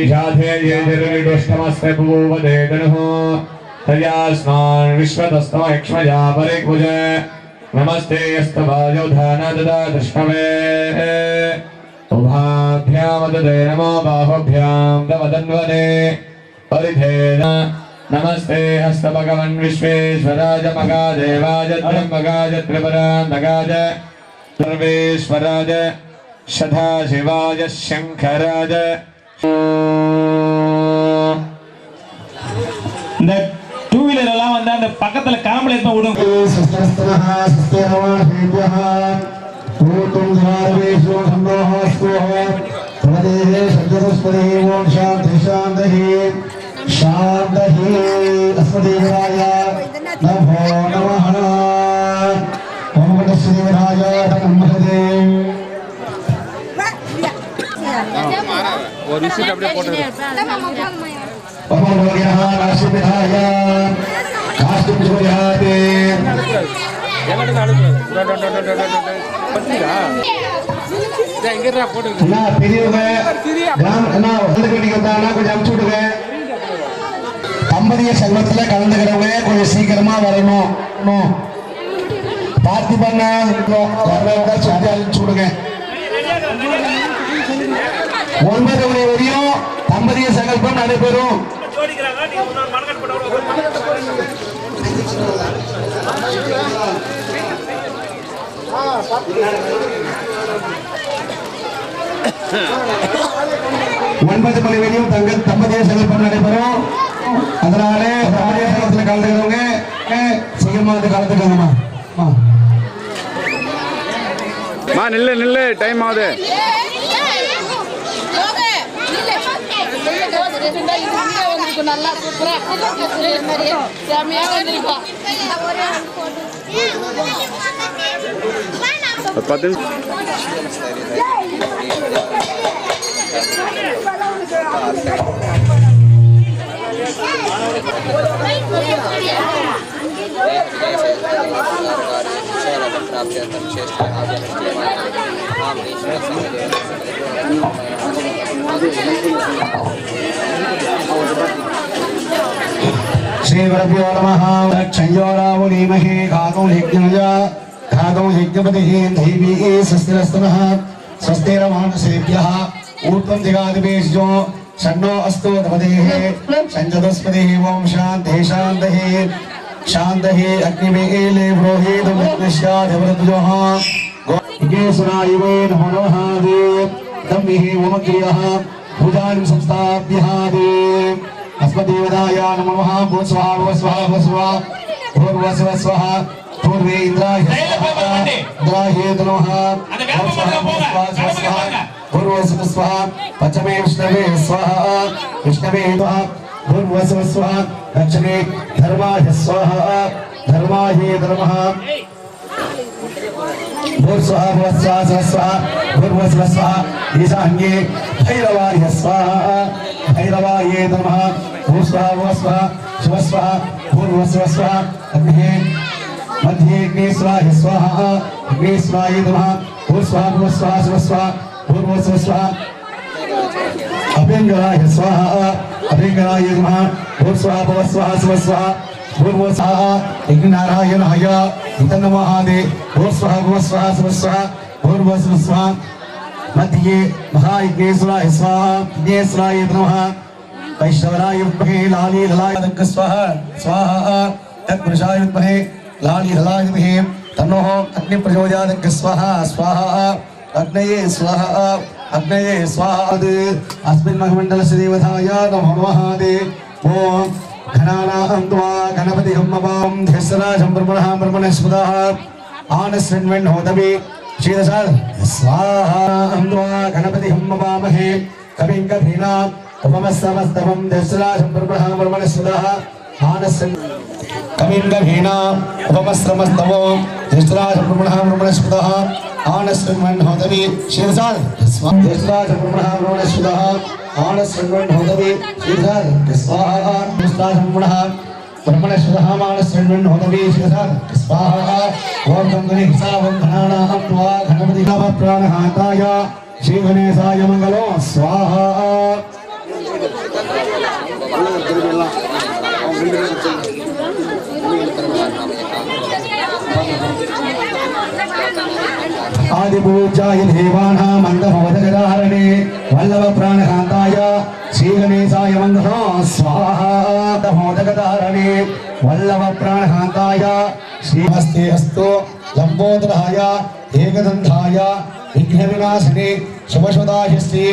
जाधे ये निर्विदुष्टमस्ते भूवदे धनुः तयास्मान् विश्वतस्तम यक्ष्मजा परिकुज नमस्ते यस्तवायो धान ददातुष्कवे उभाभ्यां ददे नमो बाहुभ्यां तवदन्वने परिधेन नमस्ते हस्तभगवन् विश्वेश्वराय मगादेवाय त्र्यम्बकाय त्रिपुरान्तकाय सर्वेश्वराय सदाशिवाय शंकराय இந்த டூ வீலர் எல்லாம் வந்து அந்த பக்கத்துல காம்பல ஏத்த விடும் சஸ்தஸ்தனஹ சஸ்தேனவாஹேப்யஹ பூதும் தாரவேஷோ சம்போஹ ஸ்வோஹ பிரதேஹே சஜ்ஜரஸ்பதே ஓம் சாந்தி சாந்தஹி சாந்தஹி அஸ்மதேவாய நமோ நமஹ ஓம் தஸ்மேவாய நமஹதே ஒரு விஷயம் அப்படியே போட்டு தம்பதிய சங்கத்துல கலந்துக்கிறவங்க கொஞ்சம் சீக்கிரமா வரணும். பார்த்திபன் சொல்லுங்க 9 மணி வரையும் தம்பதிய சங்கல்பம் நடைபெறும். ஒன்பது மணி வரையும் தம்பதிய சங்கல்பம் நடைபெறும். அதனால தம்பதிய சங்கத்துல கலந்துக்கிறவங்க சீக்கிரமா வந்து கலந்துக்கணுமா. நில்லு டைம் ஆகுது. நல்லா சூப்பரா செமையா வந்திருக்கோம். 10 श्री गुरुभ्यो नमः. क्षयोरावलीमहे घातौ यज्ञपतिः दैवीः स्वस्तिरस्तुनः स्वस्तिरमानुषेभ्यः ऊर्ध्वं दिगादिवेशो षण्णो अस्तु तपदेः सञ्चतुष्पतिः ओम शान्तिः शान्तिः शान्तिः अग्निवेले ब्रोहीतुमिष्याधिवृद्योः गोकेशरायवे नमो नमः देव दम्मिः ओमक्रियः पूजां संस्थाप्यः देव अस्मदेवदाय नमो नमः. भूः स्वाहा भूः स्वाहा भूः स्वाहा भूर्भुवः स्वाहा पूर्वे इंद्राय इंद्राय नमः. भूः स्वाहा भूः स्वाहा भूर्भुवः स्वाहा पञ्चमे विष्णवे स्वाहा विष्णवे स्वाहा भूर्भुवः स्वाहा दक्षिणे धर्माय स्वाहा धर्माय नमः. भूः स्वाहा भूः स्वाहा भूर्भुवः स्वाहा ईशान्ये भैरवाय स्वाहा भैरवाय नमः. भूः स्वाहा भूः स्वाहा शिवः स्वाहा भूर्भुवः स्वाहा अग्निः मध्ये अग्नेश्वराय स्वाहा अग्नेश्वराय नमः. भूः स्वाहा भूः स्वाहा शिवः स्वाहा भूर्भुवः स्वाहा अभ्यंगराय स्वाहा अभ्यंगराय नमः. भूः स्वाहा भूः स्वाहा शिवः स्वाहा भूर्भुवः स्वाहा यज्ञनारायणाय महादेव. भूः स्वाहा भूः स्वाहा शिवः स्वाहा भूर्भुवः स्वाहा मध्ये महायज्ञेश्वराय स्वाहा यज्ञेश्वराय नमः. वैष्णवराय विद्महे लाली ललाय स्वाहा स्वाहा तत्पुरुषाय विद्महे लाली ललाय विद्महे तन्नो अग्निप्रचोदयात् स्वाहा स्वाहा अग्नये स्वाहा अग्नये स्वाहा. अस्मिन् मखमण्डलस्य देवताय नमो नमः. ओम घनानां त्वा गणपतिं मवां ध्यसराजं ब्रह्मणः ब्रह्मणस्पदः आनस्रण्वन् होतवे शीतसार स्वाहा. त्वा गणपतिं मवामहे कविं कवीनाम् उपमस्तमस्तमं ध्यसराजं ब्रह्मणः ब्रह्मणस्पदः आनस्रण् कविं कवीनाम् उपमस्तमस्तमं ध्यसराजं ब्रह्मणः ब्रह्मणस्पदः आनस्रण्वन् होतवे शीतसार ध्यसराजं ब्रह्मणः ब्रह्मणस्पदः आनस्रण्वन् होतवे शीतसार स्वाहा. ध्यसराजं ब्रह्मणः ब्रह्मणस्पदः आनस्रण्वन् होतवे शीतसार स्वाहा. ओम गणेश सावं घनानां त्वा गणपति नमः प्राणहाताय श्री गणेशाय मंगलो स्वाहा. आदिपूज्याय देवानां मन्दमोदकधारणे वल्लभ प्राणकान्ताय श्रीगणेशाय मङ्गलो स्वाहा मोदकधारणे वल्लभ प्राणकान्ताय श्रीमस्ते अस्तु लम्बोदराय एकदन्ताय विघ्नविनाशिने शुभशुदाय श्री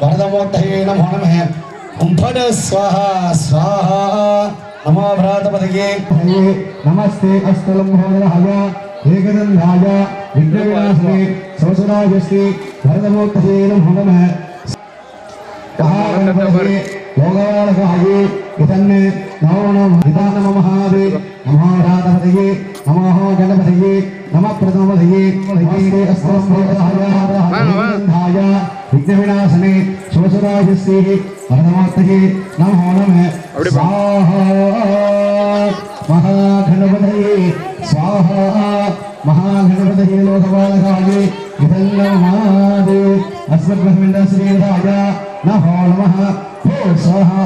वरदमूर्तये नमो नमः फट स्वाहा स्वाहा नमो भ्रातपदये नमस्ते अस्तु लम्बोदराय एकदन्ताय विघ्नविनाशिने शुभशुदाय श्री वरदमूर्तये नमो नमः योगवालकाये इतन्ने नमो नमः नमो महादेव नमो राधपतये नमो गणपतये नमः प्रथमपतये नमस्ते अस्मभ्राय विघ्नविनाशने शिवसुराय श्री वरदमूर्तये नमो नमः स्वाहा महागणपतये स्वाहा महागणपतये लोकवालकाये इतन्ने महादेव अस्मभ्राय श्रीराय नमो नमः स्वाहा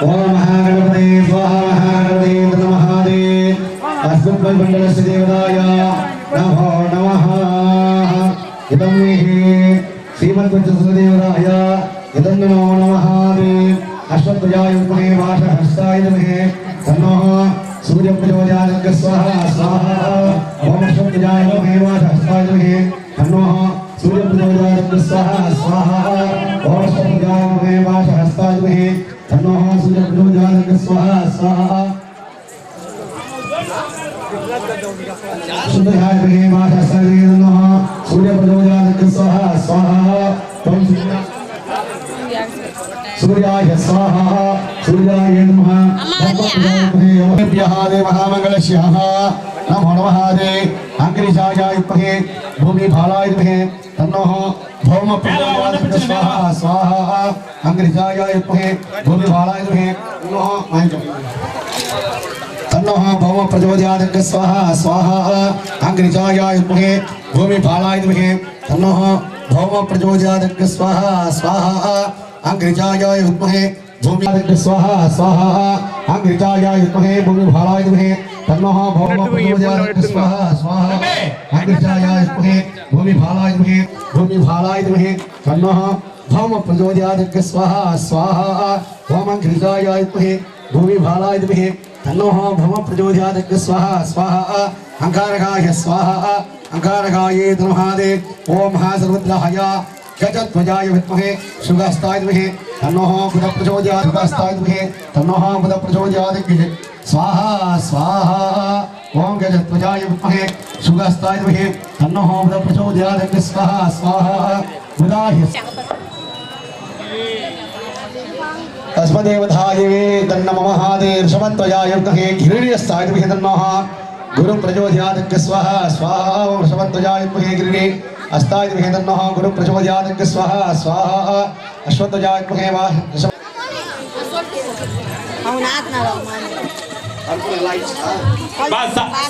ओम महागणपते स्वाहा महागणपते महादेव अस्मद्मण्डलस्य देवताय नमो नमः इदं मे श्रीमद्वज्रदेवताय इदं नमो नमः अश्वत्थजाय विद्महे वाषहस्ताय धीमहि तन्नो सूर्यप्रचोदयात् स्वाहा स्वाहा ओम अश्वत्थजाय विद्महे वाषहस्ताय धीमहि तन्नो सूर्यप्रचोदयात् स्वाहा स्वाहा ओम अश्वत्थजाय विद्महे वाषहस्ताय धीमहि तन्नो सूर्यप्रचोदयात् स्वाहा स्वाहा शुद्धजाय विद्महे वाषहस्ताय धीमहि तन्नो सूर्यप्रचोदयात् स्वाहा स्वाहा ओम सूर्याय स्वाहा सूर्याय नमः नमः महामंगलस्याः नमो नमः अंकुरिशाय विद्महे भूमिभालाय विद्महे तन्नो भौमप्रचोदयात् स्वाहा स्वाहा अंकुरिशाय विद्महे भूमिभालाय विद्महे तन्नो भौमप्रचोदयात् स्वाहा स्वाहा अंकुरिशाय विद्महे भूमिभालाय विद्महे तन्नो भौमप्रचोदयात् स्वाहा स्वाहा अंग्रिजाय विद्महे भूमिभालाय स्वाहा स्वाहा अंग्रिजाय विद्महे भूमिभालाय विद्महे तन्नो भौमप्रचोदयात् स्वाहा स्वाहा अंग्रिजाय विद्महे भूमिभालाय विद्महे भूमिभालाय विद्महे तन्नो भौमप्रचोदयात् स्वाहा स्वाहा ओम अंग्रिजाय विद्महे भूमिभालाय विद्महे तन्नो भौमप्रचोदयात् स्वाहा स्वाहा अंकारकाय स्वाहा अंकारकाय नमः ओम महासर्वद्राय गजध्वजाय विद्महे शुभहस्ताय विद्महे तन्नो बुधप्रचोदयात् शुभहस्ताय विद्महे तन्नो बुधप्रचोदयात् स्वाहा स्वाहा ओम गजध्वजाय विद्महे शुभहस्ताय विद्महे तन्नो बुधप्रचोदयात् स्वाहा स्वाहा बुधाय अस्मदेवधाये तन्नम महादेव ऋषभध्वजाय विद्महे गिरिर्यस्ताय विद्महे तन्नो गुरुप्रचोदयात् स्वाहा स्वाहा ओम ऋषभध्वजाय विद्महे गिरिः अस्ताय विद्महे तन्नो गुरुप्रचोदयात् स्वाहा स्वाहा अश्वत्थजाय विद्महे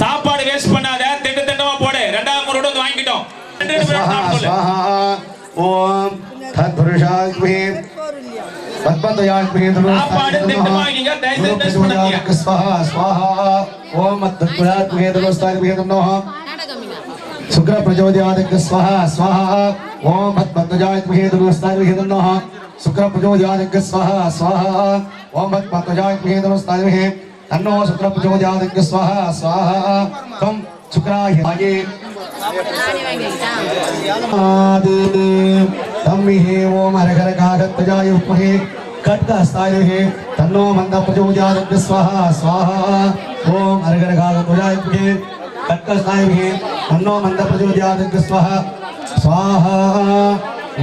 சாப்பாடு வேஸ்ட் பண்ணாத திண்டு திண்டமா போடு ரெண்டாவது முறை வந்து வாங்கிட்டோம் स्वाहा ओम तत्पुरुषाय विद्महे पद्मध्वजाय विद्महे சாப்பாடு திண்டு வாங்கிங்க தயவு செய்து வேஸ்ட் பண்ணாதீங்க स्वाहा स्वाहा ओम तत्पुरुषाय विद्महे तन्नो शुक्र प्रचोदयात् स्वाहा स्वाहा ओम पद्मध्वजाय विद्महे तन्नो शुक्र प्रचोदयात् स्वाहा स्वाहा ओम पद्मध्वजाय विद्महे तन्नो शुक्र प्रचोदयात् स्वाहा स्वाहा तम शुक्राय आगे तम्मिहे ओम हरहर कागत्वजाय विद्महे खड्गहस्ताय विद्महे तन्नो मंद प्रचोदयात् स्वाहा स्वाहा ओम हरहर कागत्वजाय विद्महे खड्गहस्ताय विद्महे तन्नो मंद प्रचोदयात् स्वाहा स्वाहा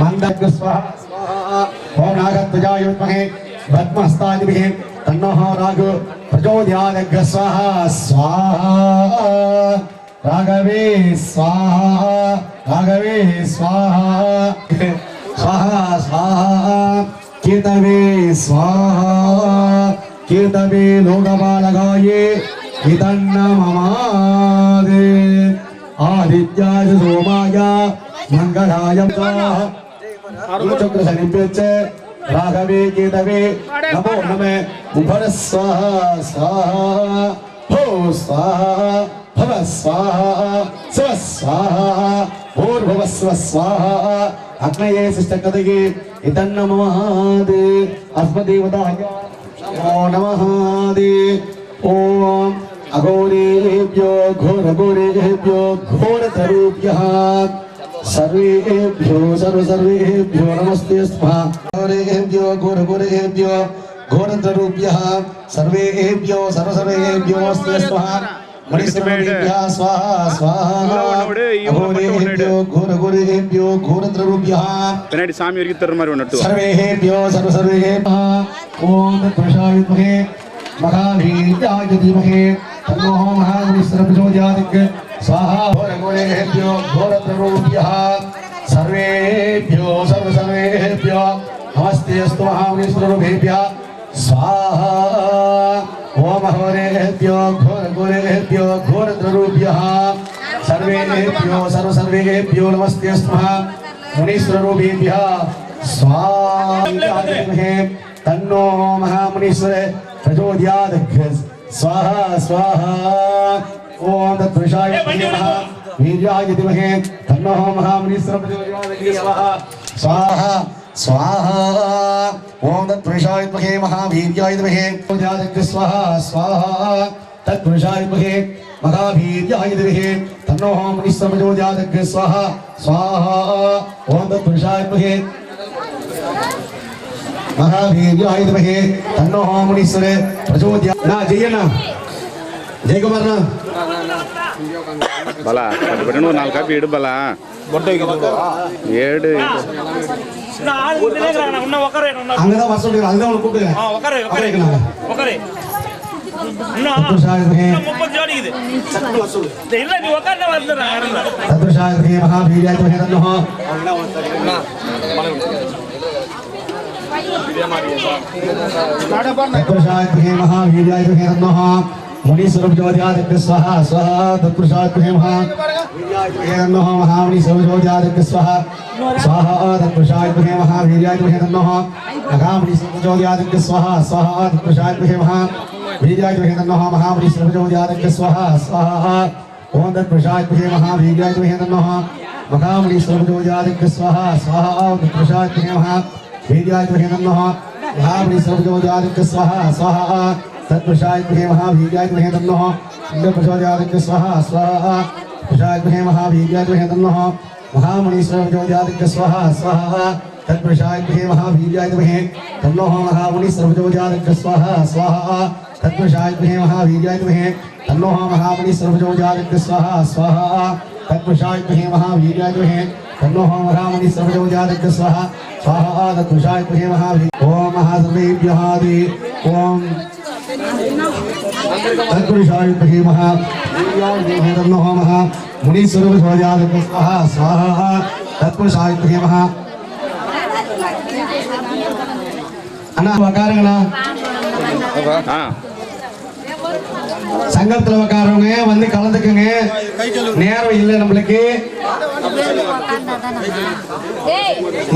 मंद स्वाहा ओम नागध्वजाय विद्महे पद्महस्ताय विद्महे तन्नो राघव प्रचोदयात् स्वाहा स्वाहा राघवे स्वाहा राघवे स्वाहा स्वाहा स्वाहा केतवे स्वाहा कीर्तवे लोकपालकाये इदन्नममादे आदित्याय सोमाय मंगलाय चक्र सनिपेचे राघवे केतवे नमो नमे उभर स्वाहा स्वाहा हो स्वाहा भव स्वाहा स्व स्वाहा भूर्भुव स्व स्वाहा अग्नये शिष्टकदगे इदन्नममादे अस्मदेवताय नमो नमः दे ओम अघोरेभ्यो घोरघोरेभ्यो घोरतरुभ्यः सर्वेभ्यो सर्वेभ्यो नमस्ते स्वाहा घोरेभ्यो घोरघोरेभ्यो घोरतरुभ्यः सर्वेभ्यो सर्वेभ्यो नमस्ते स्वाहा मणिस्मृतिभ्यः स्वाहा स्वाहा अघोरेभ्यो घोरघोरेभ्यो घोरतरुभ्यः பின்னாடி சாமி வரைக்கும் தர்ற மாதிரி ஒன்று सर्वेभ्यो सर्वेभ्यः ओम तत्पुरुषाय विद्महे महावीर्याय धीमहि तन्नो महाविष्णुप्रचोदयात् स्वाहा घोरघोरेभ्यो घोरतरुभ्यः सर्वेभ्यो सर्वेभ्यो नमस्ते अस्तु महाविष्णुभ्यः स्वाहा ओम घोरेभ्यो घोरघोरेभ्यो घोरतरुभ्यः सर्वेभ्यो सर्वेभ्यो नमस्ते अस्तु मुनीश्वरभ्यः स्वाहा तन्नो महामुनीश्वर प्रचोदयात् स्वाहा स्वाहा ओम तत्पुरुषाय विद्महे वीर्याय धीमहि तन्नो महामुनीश्वर प्रचोदयात् स्वाहा स्वाहा स्वाहा ओम तत्पुरुषाय विद्महे महावीर्याय धीमहि प्रचोदयात् स्वाहा स्वाहा तत्पुरुषाय विद्महे महावीर्याय धीमहि तन्नो महामुनीश्वर प्रचोदयात् स्वाहा स्वाहा ओम तत्पुरुषाय विद्महे महावीर्याय धीमहि तन्नो मुनीश्वर प्रचोदयात् ना जयना जय कुमार ना பலா அது பட்டு ஒரு 4 காப்பி எடு பலா ஏடு அங்கதான் வர சொல்றேன் அதுதான் உனக்கு கூப்பிடுறேன் तत्पुरुषाय विद्महे महावीर्याय धीमहि तन्नो तत्पुरुषाय विद्महे महावीर्याय धीमहि तन्नो मुनीश्वर प्रचोदयात् स्वाहा स्वाहा तत्पुरुषाय विद्महे महावीर्याय धीमहि तन्नो महामुनीश्वर प्रचोदयात् स्वाहा स्वाहा तत्पुरुषाय विद्महे महावीर्याय धीमहि तन्नो महामुनीश्वर प्रचोदयात् स्वाहा स्वाहा तत्पुरुषाय विद्महे महावीर्याय धीमहि तन्नो महामुनीश्वर प्रचोदयात् स्वाहा स्वाहा ओम तत्पुरुषाय विद्महे महावीर्याय धीमहि तन्नो महामुनीश्वर प्रचोदयात् स्वाहा स्वाहा तत्पुरुषाय विद्महे महावीर्याय धीमहि तन्नो महामुनीश्वर प्रचोदयात् स्वाहा स्वाहा तत्पुरुषाय विद्महे महावीर्याय धीमहि तन्नो प्रचोदयात् स्वाहा स्वाहा तत्पुरुषाय विद्महे महावीर्याय धीमहि तन्नो महामुनीश्वर प्रचोदयात् स्वाहा स्वाहा तत्पुरुषाय विद्महे महावीर्याय धीमहि तन्नो महामुनीश्वर प्रचोदयात् स्वाहा स्वाहा तत्पुरुषाय विद्महे महावीर्याय धीमहि तन्नो महामुनीश्वर प्रचोदयात् स्वाहा स्वाहा तत्पुरुषाय विद्महे महावीर्याय धीमहि तन्नो महामुनीश्वर प्रचोदयात् स्वाहा स्वाहा तत्पुरुषाय विद्महे महावीर्याय ओम महासर्वेभ्यः ओम तत्पुरुषाय विद्महे महावीर्याय धीमहि तन्नो महामुनीश्वर प्रचोदयात् स्वाहा स्वाहा तत्पुरुषाय विद्महे महा அண்ணா உட்காருங்கண்ணா சங்கத்துல உட்காருங்க வந்து கலந்துக்குங்க நேரம் இல்லை நம்மளுக்கு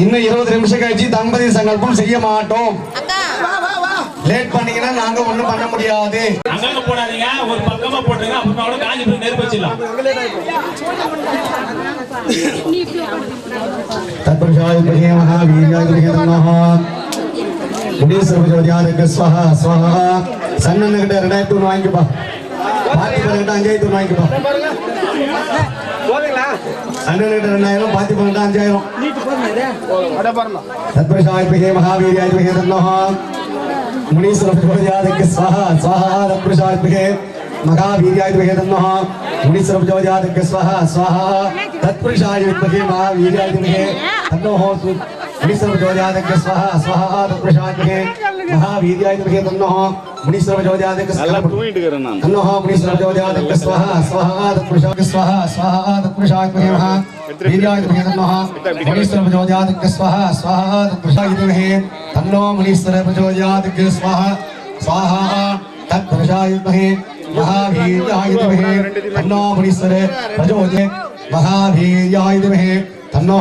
இன்னும் 20 நிமிஷம் கழிச்சு தம்பதி சங்கல்பம் செய்ய மாட்டோம் லேட் பண்ணீங்கன்னா நாங்க ஒண்ணும் பண்ண முடியாது அங்கங்க போடாதீங்க ஒரு பக்கமா போடுங்க அப்புறம் அவள காஞ்சி போய் நெருப்பு வச்சிடலாம் तत्पुरुषाय विद्महे महावीर्याय धीमहि तन्नो मुनीश्वर प्रचोदयात् स्वाहा स्वाहा சன்னன் கிட்ட 2000 வாங்கிப்பா பாத்தி பண்ணிட்டு 5000 வாங்கிப்பா போவீங்களா சன்னன் கிட்ட 2000 பாத்தி பண்ணிட்டு 5000 நீட் போறீங்க அட பாருங்க तत्पुरुषाय विद्महे महावीर्याय धीमहि तन्नो मुनीश्वर प्रचोदयात् स्वाहा स्वाहा तत्पुरुषाय विद्महे महावीर्याय धीमहि तन्नो मुनीश्वर प्रचोदयात् स्वाहा स्वाहा तत्पुरुषाय विद्महे महावीर्याय धीमहि तन्नो मुनीश्वर प्रचोदयात् स्वाहा स्वाहा तत्पुरुषाय विद्महे महावीर्याय धीमहि तन्नो मुनीश्वर प्रचोदयात् நல்லா தூங்கிட்டு இருக்கேன் நான் तन्नो मुनीश्वर प्रचोदयात् स्वाहा स्वाहा तत्पुरुषाय स्वाहा स्वाहा तत्पुरुषाय विद्महे महावीर्याय धीमहि तन्नो मुनीश्वर प्रचोदयात् स्वाहा स्वाहा तत्पुरुषाय विद्महे तन्नो मुनीश्वर प्रचोदयात् स्वाहा स्वाहा तत्पुरुषाय विद्महे महावीर्याय धीमहि तन्नो मुनीश्वरे प्रचोदयात् महावीर्याय धीमहि तन्नो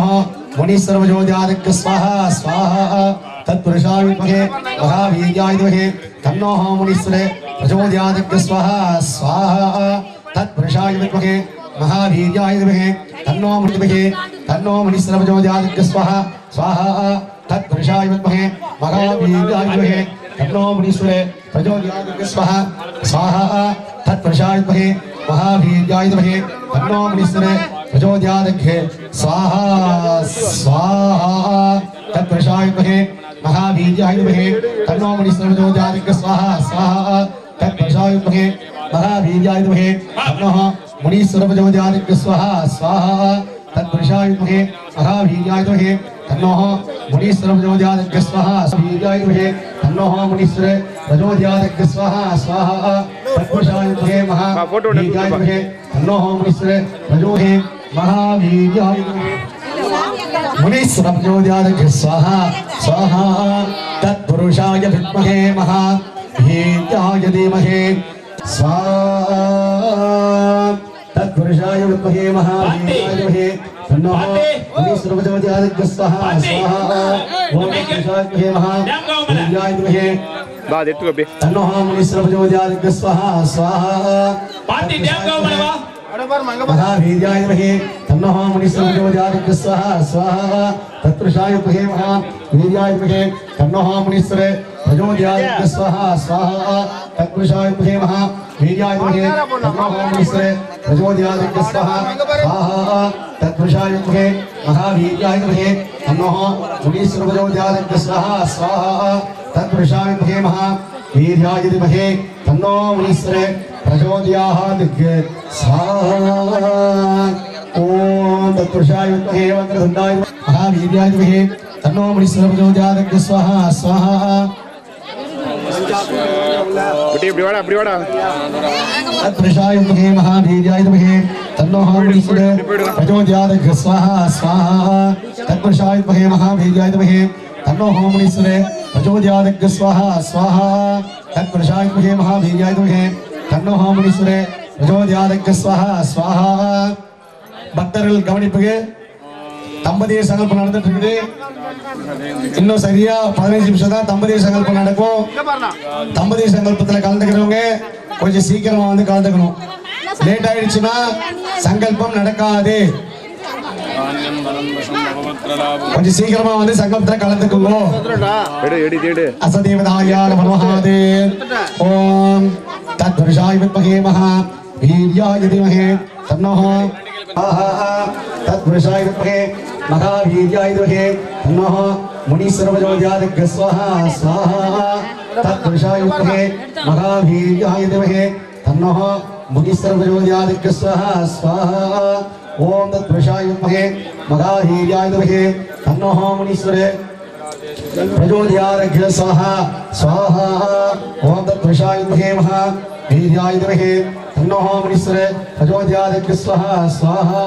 मुनीश्वर प्रचोदयात् स्वाहा स्वाहा तत्पुरुषाय विद्महे महावीर्याय धीमहि तन्नो मुनीश्वरे प्रचोदयात् स्वाहा स्वाहा तत्पुरुषाय विद्महे महावीर्याय धीमहि तन्नो मुनीश्वरे प्रचोदयात् स्वाहा स्वाहा तत्पुरुषाय विद्महे महावीर्याय धीमहि तन्नो मुनीश्वरे प्रचोदयात् स्वाहा स्वाहा तत्पुरुषाय विद्महे महावीर्याय धीमहि तन्नो मुनीश्वरे प्रचोदयात् स्वाहा स्वाहा तत्पुरुषाय विद्महे महावीर्याय धीमहि तन्नो मुनीश्वरे प्रचोदयात् स्वाहा स्वाहा तत्पुरुषाय विद्महे महावीर्याय धीमहि तन्नो मुनीश्वरे प्रचोदयात् स्वाहा स्वाहा तत्पुरुषाय विद्महे महावीर्याय धीमहि तन्नो मुनीश्वरे प्रचोदयात् स्वाहा वीर्याय धीमहि तन्नो मुनीश्वरे प्रचोदयात् स्वाहा स्वाहा तत्पुरुषाय विद्महे महावीर्याय धीमहि तन्नो मुनीश्वरे प्रचोदयात् महावीर्याय धीमहि मुनीश्वर प्रचोदयात् स्वाहा स्वाहा तत्पुरुषाय विद्महे महावीर्याय धीमहि स्वाहा तत्पुरुषाय विद्महे महावीर्याय धीमहि तन्नो मुनीश्वर प्रचोदयात् स्वाहा स्वाहा ओम तत्पुरुषाय विद्महे महावीर्याय धीमहि బా అది ఎత్తుకో బే तन्नो मुनीश्वर प्रचोदयात् स्वाहा स्वाहा पार्टी डैम गाव मनवा महावीर्याय धीमहि तन्नो मुनीश्वर प्रचोदयात् स्वाहा स्वाहा तत्पुरुषाय विद्महे महावीर्याय धीमहि तन्नो मुनीश्वर प्रचोदयात् स्वाहा स्वाहा तत्पुरुषाय विद्महे महावीर्याय धीमहि तन्नो मुनीश्वर प्रचोदयात् स्वाहा स्वाहा तत्पुरुषाय विद्महे महावीर्याय धीमहि तन्नो मुनीश्वर प्रचोदयात् स्वाहा स्वाहा तत्पुरुषाय विद्महे महावीर्याय धीमहि तन्नो मुनीश्वर प्रचोदयात् स्वाहा ओम तत्पुरुषाय विद्महे वक्रतुण्डाय महावीर्याय धीमहि तन्नो मुनीश्वर प्रचोदयात् स्वाहा स्वाहा ఒకటి ఇప్పుడు వాడా అప్పుడు వాడా तत्पुरुषाय विद्महे महावीर्याय धीमहि तन्नो मुनीश्वर प्रचोदयात् स्वाहा स्वाहा तत्पुरुषाय विद्महे महावीर्याय धीमहि तन्नो मुनीश्वर प्रचोदयात् स्वाहा स्वाहा तत्पुरुषाय विद्महे महावीर्याय धीमहि तन्नो मुनीश्वर प्रचोदयात् स्वाहा स्वाहा பக்தர்கள் கவனிப்புக்கு தம்பதிய சங்கல்பம் நடந்துட்டு இருக்குது. இன்னும் சரியா 15 நிமிஷம் தான் தம்பதிய சங்கல்பம் நடக்கும். தம்பதிய சங்கல்பத்துல கலந்துக்கிறவங்க கொஞ்சம் சீக்கிரமா வந்து கலந்துக்கணும். லேட் ஆயிடுச்சுன்னா சங்கல்பம் நடக்காது. கொஞ்சம் சீக்கிரமா வந்து சங்கல்பத்துல கலந்துக்குங்க. எடு எடு எடு असदेवदायान मनोहादे ओम तत्पुरुषाय विद्महे महावीर्याय धीमहि तन्नो तत्पुरुषाय विद्महे महावीर्याय धीमहि तन्नो मुनीश्वर प्रचोदयात् स्वाहा स्वाहा तत्पुरुषाय विद्महे महावीर्याय धीमहि तन्नो मुनीश्वर प्रचोदयात् स्वाहा स्वाहा ओम तत्पुरुषाय विद्महे महावीर्याय धीमहि तन्नो मुनीश्वर प्रचोदयात् स्वाहा स्वाहा ओम तत्पुरुषाय विद्महे महावीर्याय धीमहि तन्नो मुनीश्वर प्रचोदयात् स्वाहा स्वाहा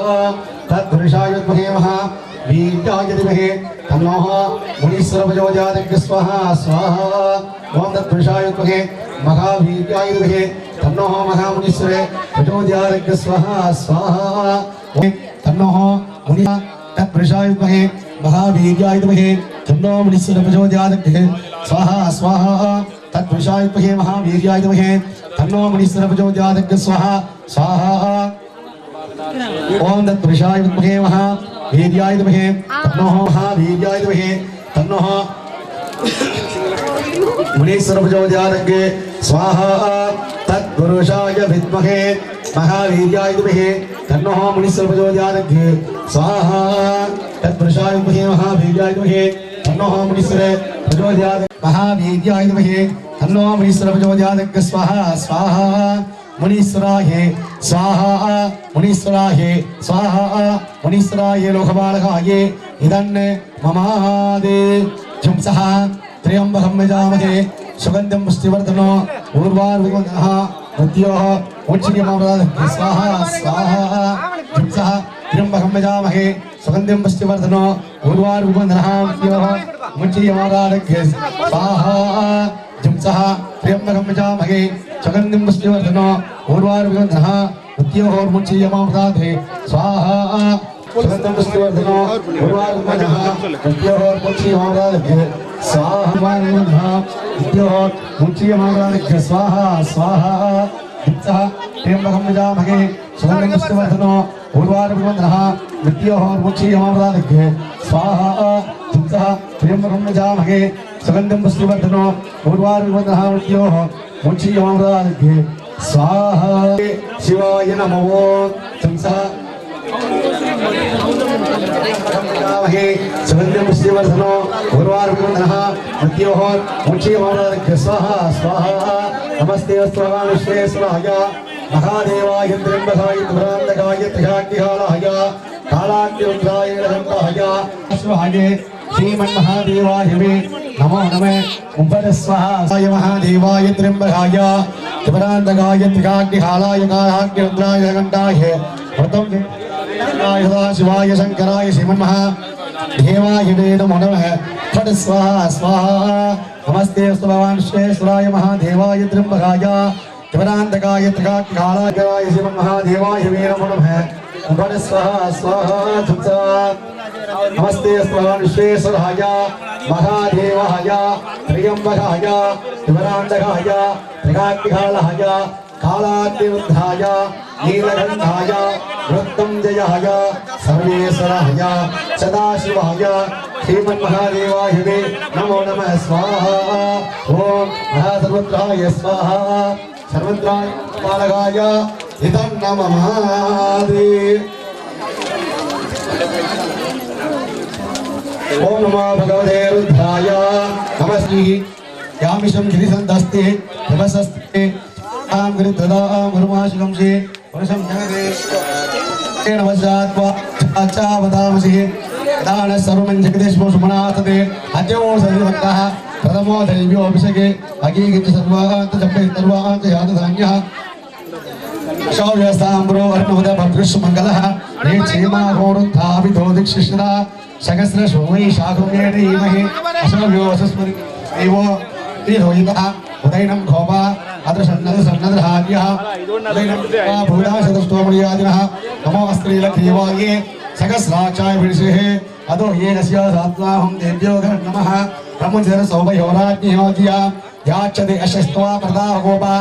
तत्पुरुषाय विद्महे महावीर्याय धीमहि तन्नो मुनीश्वर प्रचोदयात् स्वाहा स्वाहा ओम तत्पुरुषाय विद्महे महावीर्याय धीमहि तन्नो मुनीश्वर प्रचोदयात् स्वाहा स्वाहा तन्नो मुनि तत्पुरुषाय विद्महे महावीर्याय धीमहि तन्नो मुनीश्वर प्रचोदयात् स्वाहा स्वाहा तत्पुरुषाय विद्महे महावीर्याय धीमहि तन्नो मुनीश्वर प्रचोदयात् स्वाहा स्वाहा ओम तत्पुरुषाय विद्महे महावीर्याय धीमहि तन्नो महावीर्याय धीमहि तन्नो मुनीश्वर प्रचोदयात् स्वाहा तत्पुरुषाय विद्महे महावीर्याय धीमहि तन्नो मुनीश्वर प्रचोदयात् स्वाहा तत्पुरुषाय विद्महे महावीर्याय धीमहि तन्नो मुनीश्वर प्रचोदयात् महावीर्याय धीमहि तन्नो मुनीश्वर प्रचोदयात् स्वाहा स्वाहा मुनीश्वराय स्वाहा मुनीश्वराय स्वाहा मुनीश्वराय लोकपालकाय इदन् ममादे जुंसः त्र्यंबकं यजामहे सुगन्धिं पुष्टिवर्धनो उर्वारुकः मृत्योः उच्चयमावृतः स्वाहा स्वाहा जुंसः त्र्यंबकं यजामहे सुगन्धिं पुष्टिवर्धनो उर्वारुकः मृत्योः उच्चयमावृतः स्वाहा जंसः त्र्यंबकं यजामहे सुगन्धिं पुष्टिवर्धनो उर्वारुकवन्दनः मृत्योर्मुच्यमामृताधे स्वाहा सुगन्धिं पुष्टिवर्धनो उर्वारुकवन्दनः मृत्योर्मुच्यमामृताधे स्वाहा मृत्योर्मुच्यमामृताधे स्वाहा स्वाहा जंसः त्र्यंबकं यजामहे सुगन्धिं पुष्टिवर्धनो उर्वारुकवन्दनः मृत्योर्मुच्यमामृताधे स्वाहा जंसः त्र्यंबकं यजामहे सुगन्धिं पुष्टिवर्धनो उर्वारुकवन्दनः मृत्योर्मुच्यमामृताधे स्वाहा शिवाय नमो जंसः सुगन्धिं पुष्टिवर्धनो उर्वारुकवन्दनः मृत्योर्मुच्यमामृताधे स्वाहा स्वाहा नमस्ते अस्तु भगवान् विश्वेश्वराय महादेवाय त्र्यंबकाय त्रिपुरान्तकाय त्रिकाग्निकालाय कालाग्निरुद्राय नीलकण्ठाय स्वाहाय श्रीमन्महादेवाय मे नमो नमः उपदस्वाहा महादेवाय त्र्यंबकाय त्रिपुरान्तकाय त्रिकाग्निकालाय कालाग्निरुद्राय नीलकण्ठाय व्रतं शिवाय शंकराय श्रीमन्महादेवाय मे नमो नमः उपदस्वाहा स्वाहा नमस्ते अस्तु भगवान् विश्वेश्वराय महादेवाय त्र्यंबकाय त्रिपुरान्तकाय त्रिकाग्निकालाय श्रीमन्महादेवाय मे नमो नमः उपदस्वाहा स्वाहा नमस्ते अस्तु भगवान् विश्वेश्वराय महादेवाय त्र्यंबकाय त्रिपुरान्तकाय त्रिकाग्निकालाय कालाग्निरुद्धाय नीलकण्ठाय मृत्युञ्जयाय सर्वेश्वराय सदाशिवाय श्रीमन्महादेवाय मे नमो नमः स्वाहा ओम महासर्वत्राय स्वाहा सर्वत्राय पालकाय इदं नमः ओम नमो भगवते रुद्राय नमस्ते यामिशं गिरिसन्धस्ते तपसस्ते आम गिरितदा गुरुमाशकं से पुरुषं जगदे नमस्तात्वा अच्छा वदामसि दान सर्वं जगदेशो सुमनातते अद्यो सर्वभक्तः प्रथमो दैव्यो अभिषेके अगीगित सर्वान्त जपे सर्वान्त याद धान्यः शौर्यस्ताम्रो अर्णवद भद्रश्मङ्गलः हे क्षेमा घोरुद्धाभितो दीक्षिष्ठदा सहस्र शोभै शाकुमेणीमहि अशोभ्यो वसस्मरि एवो त्रिधोयितः उदयनं घोपा अत्र सन्नद्रहार्यः उदयनं भूताशतष्टोमर्यादिनः नमो अस्त्रीलक्रियवाये सहस्राक्षाय विषेः अदो ये नस्य सात्वाहं देव्यो नमः ब्रह्मचर्य सौभयोराज्ञयोज्या याच्छते अशस्त्वा प्रदा गोपा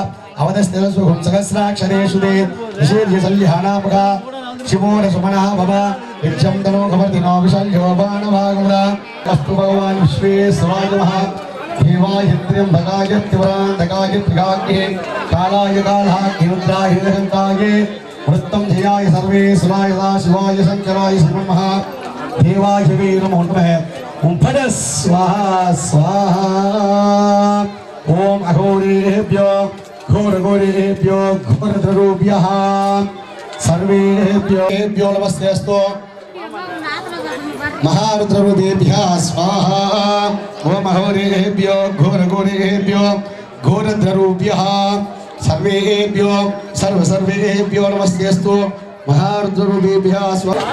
अवदस्तिरसुखं सहस्राक्षरेषु दे विशेर्य सल्यहानापका शिवोर सुमनः भव इच्छं तनो खवर्तिनो विशल्यो बाणभागुदा अस्तु भगवान् विश्वेश्वराय नमः देवाय त्र्यंबकाय त्रिपुरान्तकाय त्रिकाग्ने कालाय कालाग्निरुद्राय नीलकण्ठाय मृत्युञ्जयाय सर्वेश्वराय सदाशिवाय शंकराय श्रीमन्महादेवाय मे नमो नमः ओम फट स्वाहा स्वाहा ओम अघोरेभ्यो घोरघोरेभ्यो घोरद्रूभ्यः सर्वेभ्यो नमस्ते अस्तु महारुद्ररूपेभ्यः स्वाहा ओम अघोरेभ्यो घोरघोरेभ्यो घोरद्रूभ्यः सर्वेभ्यो सर्वेभ्यो नमस्ते अस्तु महारुद्ररूपेभ्यः स्वाहा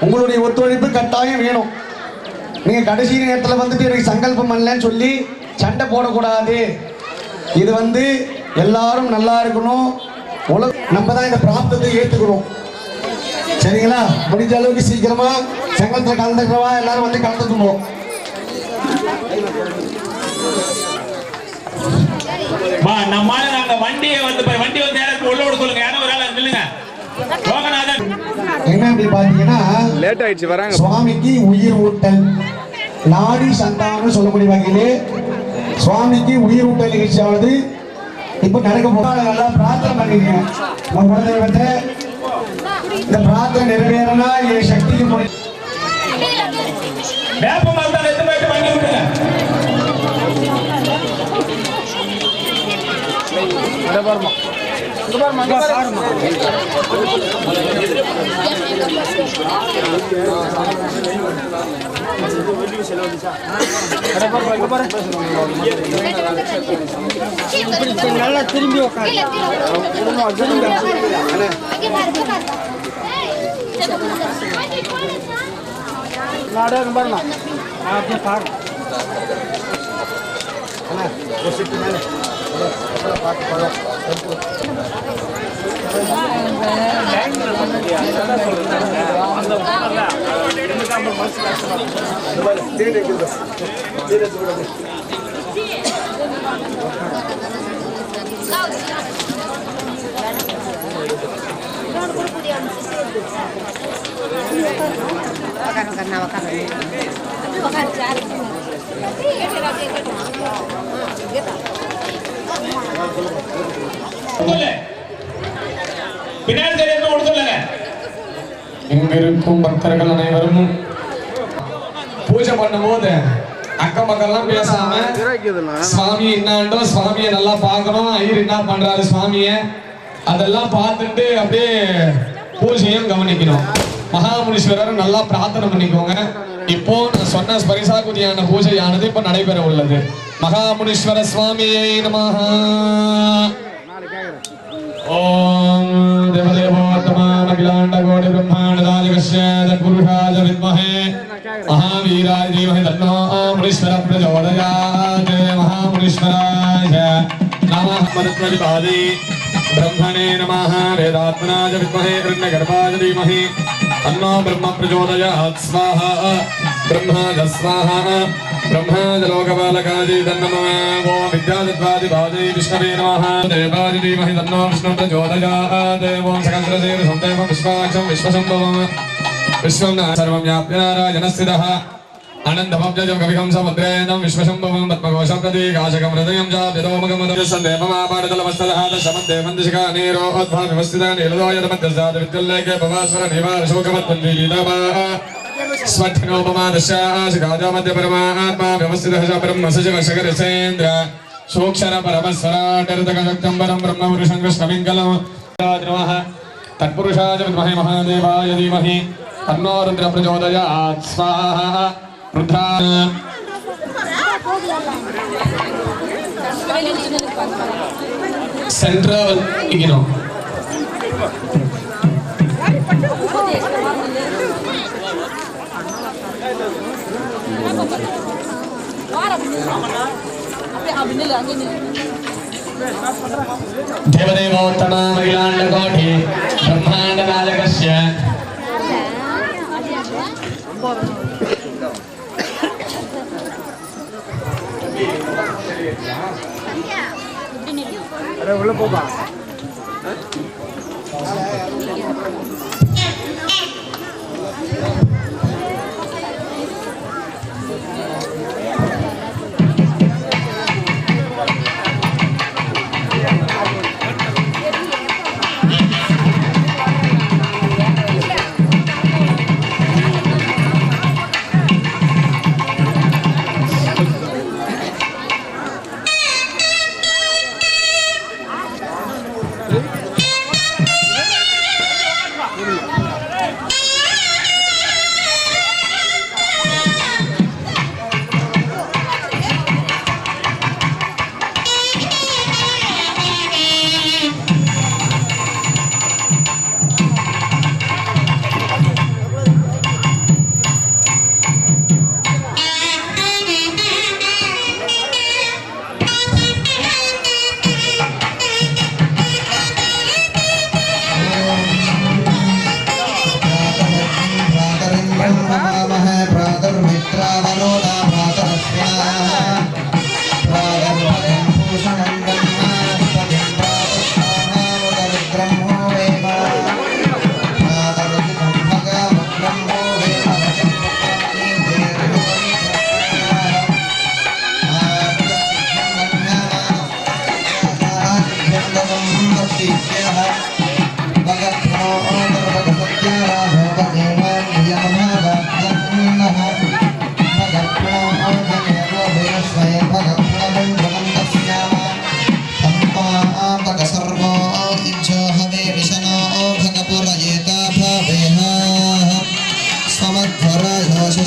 உங்களுடைய ஒத்துழைப்பு கட்டாயம் வேணும். நீங்க கடைசி நேரத்தில் வந்துட்டு எனக்கு சங்கல்பம் பண்ணலன்னு சொல்லி சண்டை போடக்கூடாது. இது வந்து எல்லாரும் நல்லா இருக்கணும். நம்ம தான் இந்த பிராப்தத்தை ஏற்றுக்கணும். சரிங்களா? முடிஞ்ச அளவுக்கு சீக்கிரமா சங்கல்பத்தில் கலந்துக்கிறவா எல்லாரும் வந்து கலந்துக்கணும். நம்மால நாங்க வண்டியை வந்து யாராச்சும் உள்ள விட சொல்லுங்க. யாரும் ஒரு ஆள் நில்லுங்க. என்ன அப்படி பாத்தீங்கன்னா லேட் ஆயிடுச்சு வராங்க. சுவாமிக்கு உயிர் ஊட்டல் நாடி சந்தானம் சொல்லக்கூடிய வகையிலே சுவாமிக்கு உயிர் ஊட்டல் நிகழ்ச்சியானது இப்ப நடக்க போறாங்க. நல்லா பிரார்த்தனை பண்ணிருக்கீங்க. உங்க குலதெய்வத்தை இந்த பிரார்த்தனை நிறைவேறனா என் சக்திக்கு பண்ணி விட்டுங்க. நல்லா திரும்பி பின்னாடி தெரியாம கொடுத்துருங்க. இங்கிருக்கும் பக்தர்கள் அனைவரும் பூஜை பண்ணும்போது அக்கம் பக்கம்லாம் பேசாம சுவாமி என்னாண்டோ சுவாமியை நல்லா பார்க்கணும். ஐயர் என்ன பண்றாரு சுவாமிய அதெல்லாம் பார்த்துட்டு அப்படியே பூஜையும் கவனிக்கணும். மகாமுனீஸ்வரர் நல்லா பிரார்த்தனை பண்ணிக்கோங்க. இப்போ நான் சொன்ன ஸ்பரிசாகுதியான பூஜையானது இப்ப நடைபெற உள்ளது. மகாமுனீஸ்வர சுவாமியை நமஹ. ஓம் தேவதேவோத்தமான் அகிலாண்ட கோடி பிரம்மாண்டதாதிகஸ்ய தத்புருஷாய வித்மஹே மகாவீராய தீமஹி தன்னோ முனீஸ்வர பிரச்சோதயாத். மகாமுனீஸ்வராய நமः. மருத்வதிபாதி ब्रह्मणे नमः. वेदात्मनाय विद्महे हिरण्यगर्भाय धीमहि तन्नो ब्रह्म प्रचोदयात्. स्वाहा ब्रह्माय स्वाहा ब्रह्माय लोकपालकाय तन्नमो वो विद्यादित्वादिपादे विष्णवे नमः. देवाय धीमहि तन्नो विष्णु प्रचोदयात्. ओम सकलदेव संदेव विश्वाक्षं विश्वसंभवं विश्वं सर्वं व्याप्य नारायणस्थितः आनन्दमव्यजं कविहं समुद्रेणं विश्वशम्भवं पद्मघोषं प्रतीकाशकं हृदयं च विदोमगमदसन्देवमापाडतलमस्तदः दशमन्देवन्दशिखानीरोद्भाव्यवस्थिता नीलदोयदमध्यस्तात् विद्युल्लेखे भवास्वर निवारशोकमत्पन्वीलितवा स्वच्छनोपमादशाशिखाजामध्यपरमात्मा व्यवस्थितः च ब्रह्म सशिवशकरसेन्द्र सूक्षर परमस्वराटर्दकशक्तं परं ब्रह्मपुरुषं कृष्णपिङ्गलं नमः. तत्पुरुषाय विद्महे महादेवाय धीमहि तन्नो रुद्रः प्रचोदयात्. स्वाहा रुद्रा सेंट्रल इग्नो देवदेवोत्तमा महिलाण्डकोटि ब्रह्माण्डनायकस्य अरे उल्ले पोपा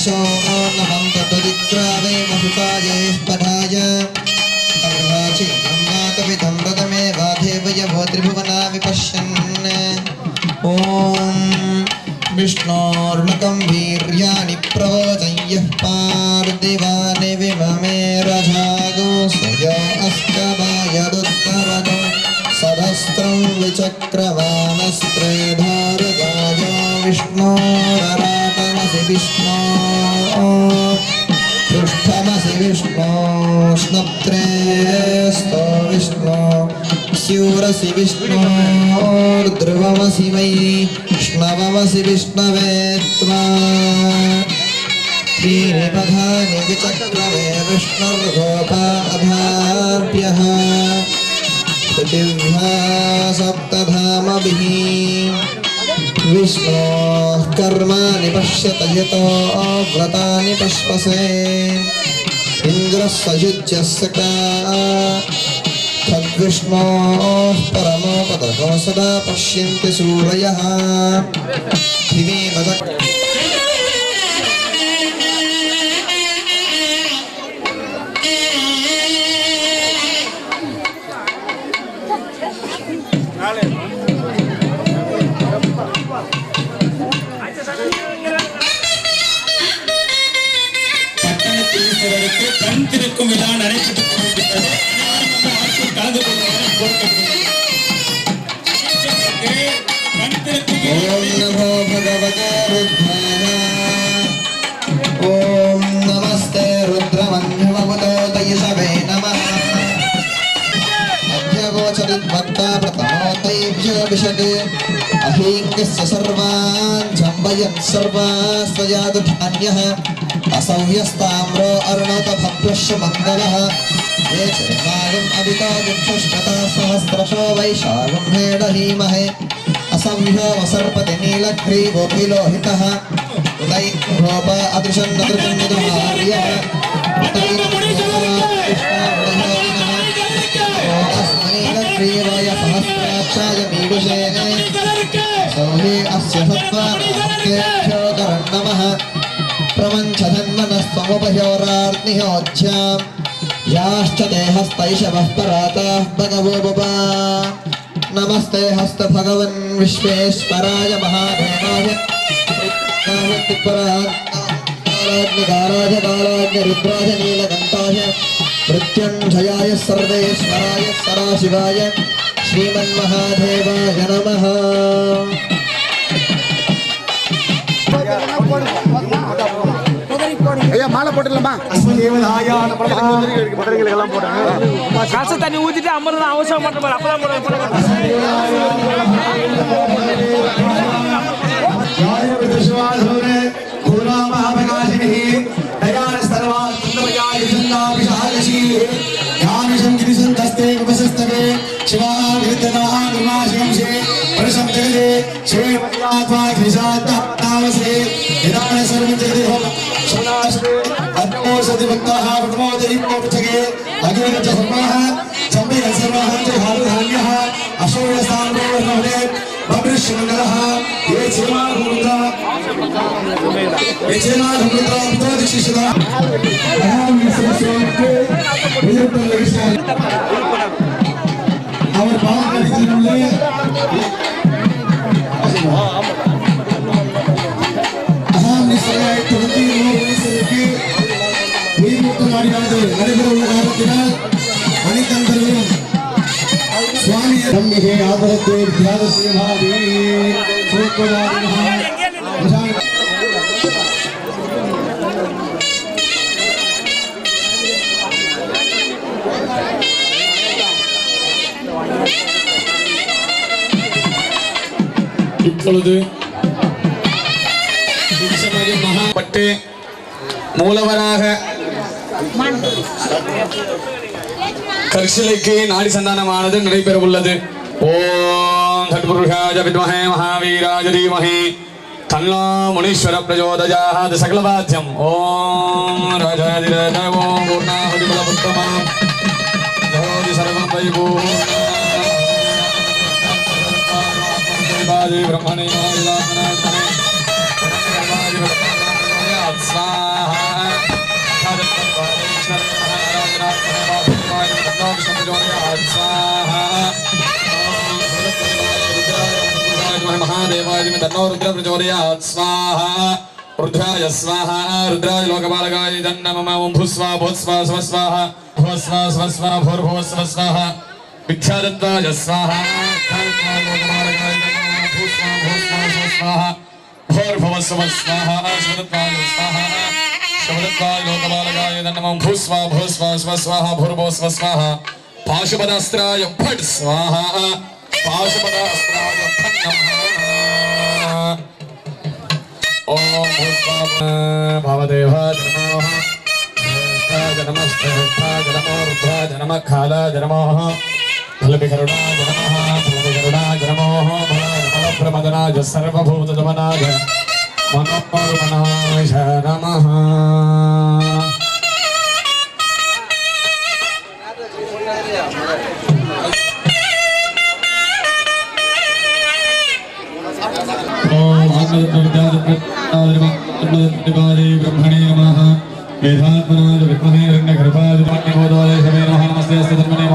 वशो नमं तद्विक्रावे महुतायेष्पधाय तमृहाचि ब्रह्मातविदं रदमे वाधेवय भोत्रिभुवना विपश्यन् ॐ विष्णोर्मुखं वीर्याणि प्रवोचय्यः पार्थिवानि विममे रजागो सुयो अस्कवायदुत्तरगो सहस्रं विचक्रवाणस्त्रेधारगाय विष्णोरराटमसि विष्णो पृष्ठमसि विष्णो स्नप्त्रेस्तो विष्णो स्यूरसि विष्णो ध्रुवमसि मयि विष्णवमसि विष्णवे त्वा श्रीनिपधानि विचक्रमे विष्णुर्गोपाधार्भ्यः पृथिव्या सप्तधामभिः विष्णोः कर्माणि पश्यत यतो व्रतानि पश्पसे इन्द्रः सयुज्यस्य तद्विष्णोः परमोपदको सदा पश्यन्ति सूरयः दिवीमज கண் திறக்கும் விழா நடைபெற்றுக் கொண்டிருக்கிறது. கலந்து கண் திறக்கும் ॐ नमो भगवते रुद्राय ॐ नमस्ते रुद्रमन्यमवतो तयिषवे नमः अभ्यगोचरिद्भक्ता प्रथमो तैभ्यो विशते अहीङ्गस्य सर्वान् जम्बयन् सर्वास्त्वजातु धान्यः असौह्यस्ताम्रो अर्णोतभभ्यश्च मङ्गलः ये चर्मागम् अविता विक्षुष्टता सहस्रशो वैशागं हेडहीमहे असंह्यो वसर्पति नीलग्रीवोऽभिलोहितः उदैरोप अदृशन्नदृशन्नदुहार्यः नीलग्रीवाय सहस्राक्षाय मीडुषे सौहे अस्य सत्त्वानाख्येभ्यो करन्नमः प्रमञ्चधन्मनस्त्वमुपह्योरार्निहोज्याम् याश्च देहस्तैषवः पराताः भगवो बभा नमस्ते हस्त भगवन् विश्वेश्वराय महादेवाय कालाग्निकाराय कालाग्निरुद्राय नीलकण्ठाय मृत्युञ्जयाय सर्वेश्वराय सदाशिवाय श्रीमन्महादेवाय नमः ஐயா மாலை போட்டுடலாமா? அஸ்மதேவதாய நமः மதுரைகளுக்கெல்லாம் போட்டாங்க. காசு தண்ணி ஊத்திட்டு அமர்ந்து அவசரம் பண்ற மாதிரி அப்பதான் போடுறாங்க. அவர் பாவங்களிலே அகாமிசையாய் தொடர்ந்து ஈஸ்வருக்கு உயிர்மூட்டம் நடைபெற உள்ள காரணத்தினால் அனைத்தந்தர்களும் சுவாமி நம்பிகை ஆதரத்தை தியாகத்தினாதி இப்பொழுது மகாப்பட்டு மூலவராக கரிசிலைக்கு நாடி சந்தானமானது நடைபெற உள்ளது. ஓம் தத்புருஷாய வித்மஹே மகாவீராய தீமஹி தன்னோ முனீஸ்வர பிரச்சோதயாத் சகலவாத்யம். ஓம் ராஜாதிராஜ ஓம் பூர்ணாஹுதி பலபுத்தமாம் ஜோதி சர்வம் வைபூம் பிரம்மணே महादेवाय तन्नो रुद्र प्रचोदयात् स्वाहा रुद्राय स्वाहा रुद्राय लोकपालकाय नमः ओम भूस्वा भूस्वा स्वस्वाहा भूस्वा स्वस्वा भूर्भुवस्व स्वाहा विख्यातत्वाय स्वाहा लोकपालकाय नमः भूस्वा भूस्वा स्वस्वाहा भूर्भुवस्व स्वाहा स्वदत्वाय स्वाहा स्वदत्वाय लोकपालकाय नमः भूस्वा भूस्वा स्वस्वाहा भूर्भुवस्व स्वाहा पाशुपदास्त्राय फट् स्वाहा पाशुपदास्त्राय फट् नमः ओम भवदेवाय नमः नमस्ते रुद्राय नमः कालाय नमः फलविकरुणाय नमः फलविकरुणाय नमः प्रमदनाय सर्वभूतदमनाय मनोर्मनाय नमः ब्रह्मणे नमः वेदात्मनाय विद्महे हिरण्यगर्भाय धर्मनिबोधाय शवे नमः नमस्ते अस्तु धर्मणे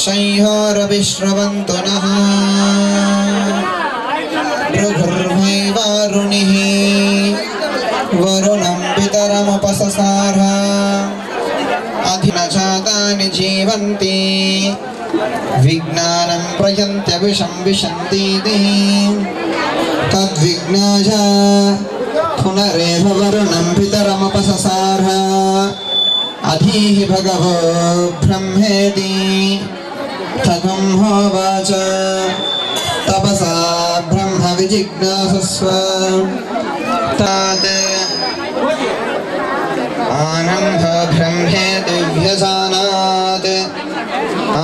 संयोरविश्रवन्तु नः भृगुर्वैवारुणिः वरुणं पितरमुपससार अधिनजातानि जीवन्ति विज्ञानं प्रयन्त्यविषं विशन्तीति तद्विज्ञाय पुनरेव वरुणं पितरमुपससार अधीहि भगवो ब्रह्मेति तगं होवाच तपसा ब्रह्म विजिज्ञासस्व तात् आनन्द ब्रह्मेति व्यजानात्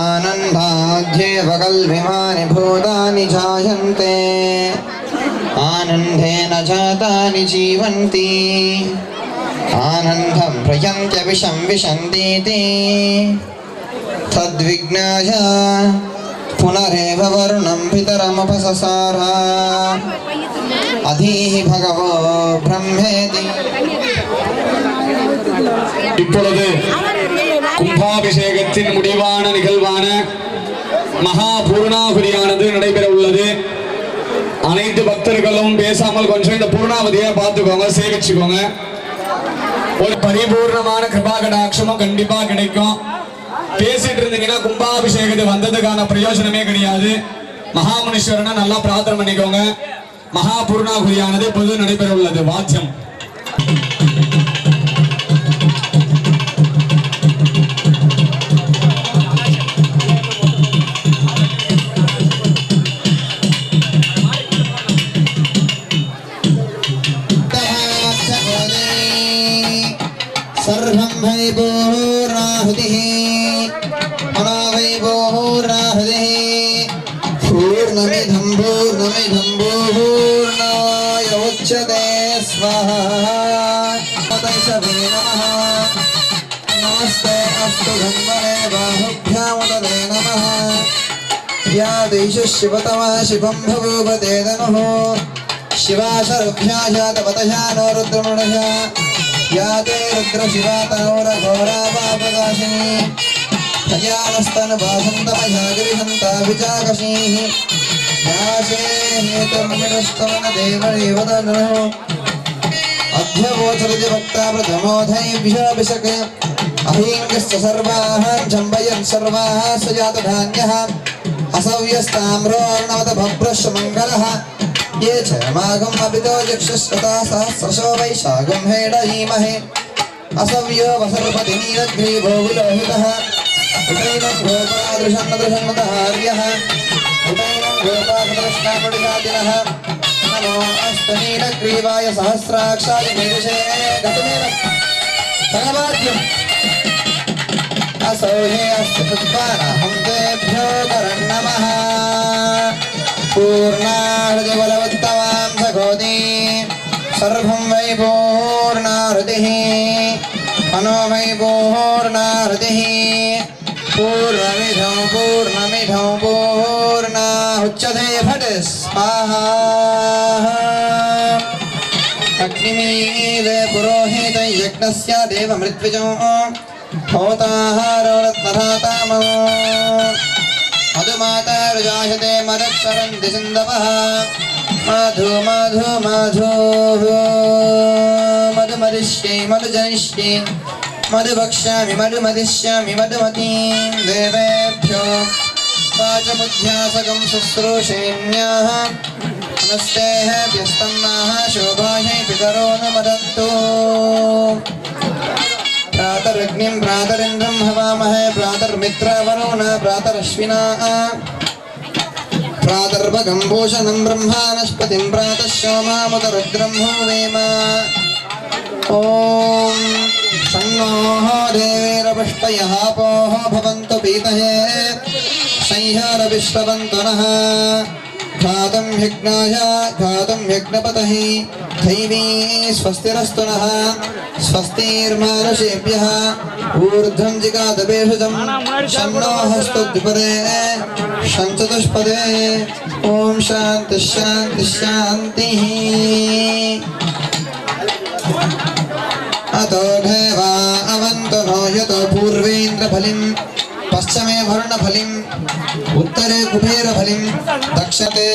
आनन्दाद्येव कल्विमानि भूतानि जायन्ते आनन्देन जातानि जीवन्ति आनन्दं प्रयन्त्यविषं विशन्तीति तद्विज्ञाय पुनरेव वरुणं पितरमुपससार अधीहि भगवो ब्रह्मेति இப்பொழுது கும்பாபிஷேகத்தின் முடிவான நிகழ்வான மகா பூர்ணாகுதியானது நடைபெற உள்ளது. அனைத்து பக்தர்களும் பேசாமல் கொஞ்சம் இந்த பூர்ணாவதியை பார்த்துக்கோங்க, சேவிச்சுக்கோங்க. ஒரு பரிபூர்ணமான கிருபா கடாட்சமும் கண்டிப்பா கிடைக்கும். பேசிட்டு இருந்தீங்கன்னா கும்பாபிஷேகத்தை வந்ததுக்கான பிரயோஜனமே கிடையாது. மகாமுனீஸ்வரனை நல்லா பிரார்த்தனை பண்ணிக்கோங்க. மகா பூர்ணாகுதியானது இப்போது நடைபெற உள்ளது. வாத்தியம் वै पूर्णाहुतिः मनो वै पूर्णाहुतिः पूर्णमिदं पूर्णाय उच्यते स्वाहा तैषवे नमः नमस्ते अस्तु धन्वने बाहुभ्यामुदते नमः या देशः शिवतमः शिवं भवूपते धनुः शिवा शरुभ्या जातवतया नो रुद्रमृणया या ते रुद्रशिवा तनोरघोरा पापकाशिनी भयानस्तनभासन्तमया गिरिहन्ता विचाकशीः यासे हेतुर्मिडस्तमनदेवैव तनुः अध्यवोचरति भक्ता प्रथमोधैभ्योऽभिषक् अहीङ्गश्च सर्वाः जम्बयन् सर्वाः स जातधान्यः असव्यस्ताम्रोर्णवत भभ्रश्च मङ्गलः ये च माघम् अपितो यक्षस्वता सहस्रशो वैशाखं हेडयीमहे असव्यो वसर्पति नीलग्रीवो विलोहितः उदैनं गोपादृशन्नदृशन्नदार्यः उदैनं गोपादृष्णापडिजातिनः नमो अस्तनीलग्रीवाय सहस्राक्षाय मीदुषे गतमेव भगवाद्यम् असौ हे अस्तु कृत्वानाहं तेभ्यो करन्नमः पूर्णाहृदिबलवत्तमां सखोति सर्वं वै पूर्णाहृतिः मनो वै पूर्णाहृतिः पूर्णमिधं पूर्णाहुच्यते फट् स्वाहा अग्निमीदे पुरोहितं यज्ञस्य देवमृत्विजो होताहारो रत्नधातामो मधुमाता रुजायते मदक्षरन्ति सिन्धवः मधु मधु मधु मधुमदिष्ये मधुजनिष्ये मधुभक्ष्यामि मधुमदिष्यामि मधुमतीं देवेभ्यो वाचमुध्यासकं शुश्रूषेण्याः नमस्तेः व्यस्तन्नाः शोभायै पितरो न मदन्तु प्रातरग्निं प्रातरिन्द्रं हवामहे प्रातर्मित्रवरुण प्रातरश्विना प्रातर्भगं भूषणं ब्रह्मानस्पतिं प्रातः सोमामुतरुद्रं भूवेम ॐ शन्नो देवीरपुष्टयः पोः भवन्तु पीतये संह्यारविश्रवन्तु नः घातं यज्ञाय घातं यज्ञपतये दैवी स्वस्तिरस्तु नः स्वस्तिर्मानुषेभ्यः ऊर्ध्वं जिगादभेषजं शन्नो हस्तोद्विपदे शञ्चतुष्पदे ॐ शान्तिः शान्तिः शान्तिः अतो देवा अवन्तु नो यतो पूर्वेन्द्रफलिं पश्चिमे वर्णफलिम् उत्तरे कुबेरफलिं दक्षते